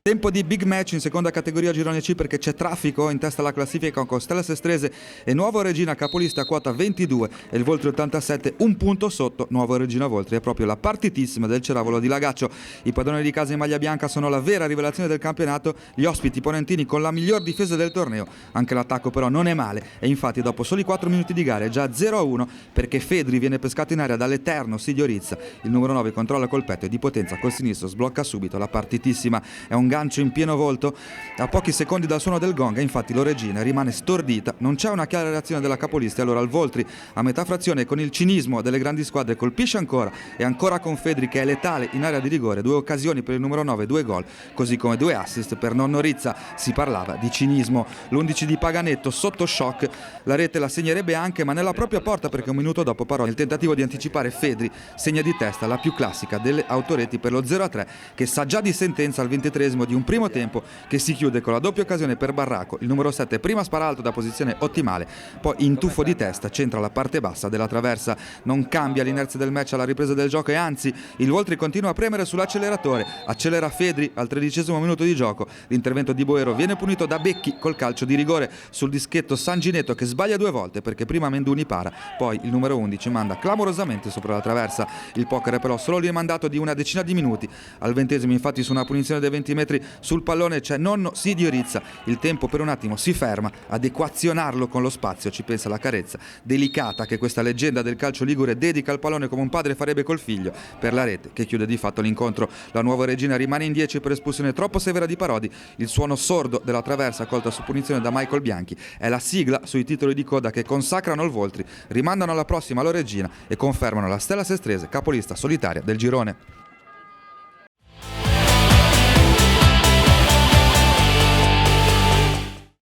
Tempo di big match in seconda categoria girone C perché c'è traffico in testa alla classifica con Stella Sestrese e Nuovo Regina capolista a quota 22 e il Voltri 87 un punto sotto. Nuovo Regina Voltri è proprio la partitissima del Ceravolo di Lagaccio. I padroni di casa in maglia bianca sono la vera rivelazione del campionato, gli ospiti ponentini con la miglior difesa del torneo. Anche l'attacco però non è male e infatti dopo soli 4 minuti di gara è già 0-1 perché Fedri viene pescato in aria dall'eterno Sidio Rizza. Il numero 9 controlla col petto e di potenza col sinistro sblocca subito la partitissima. È un gancio in pieno volto a pochi secondi dal suono del gong e infatti Loregina rimane stordita. Non c'è una chiara reazione della capolista e allora il Voltri a metà frazione con il cinismo delle grandi squadre colpisce ancora e ancora con Fedri che è letale in area di rigore. 2 occasioni per il numero 9, 2 gol, così come 2 assist per nonno Rizza. Si parlava di cinismo. L'11 di Paganetto sotto shock, la rete la segnerebbe anche ma nella propria porta perché un minuto dopo parò nel tentativo di anticipare Fedri segna di testa la più classica delle autoreti per lo 0-3 che sa già di sentenza al 23esimo di un primo tempo che si chiude con la doppia occasione per Barraco. Il numero 7 prima spara alto da posizione ottimale, poi in tuffo di testa centra la parte bassa della traversa. Non cambia l'inerzia del match alla ripresa del gioco e anzi il Voltri continua a premere sull'acceleratore. Accelera Fedri al 13esimo minuto di gioco. L'intervento di Boero viene punito da Becchi col calcio di rigore sul dischetto Sanginetto che sbaglia 2 volte perché prima Menduni para, poi il numero 11 manda clamorosamente sopra la traversa. Il poker è però solo rimandato di una decina di minuti. Al 20esimo infatti su una punizione dei 20 metri sul pallone c'è nonno Sidio Rizza. Il tempo per un attimo si ferma ad equazionarlo con lo spazio, ci pensa la carezza delicata che questa leggenda del calcio ligure dedica al pallone come un padre farebbe col figlio per la rete che chiude di fatto l'incontro. La Nuova Regina rimane in 10 per espulsione troppo severa di Parodi. Il suono sordo della traversa colta su punizione da Michael Bianchi è la sigla sui titoli di coda che consacrano il Voltri, rimandano alla prossima la Regina e confermano la Stella Sestrese capolista solitaria del girone.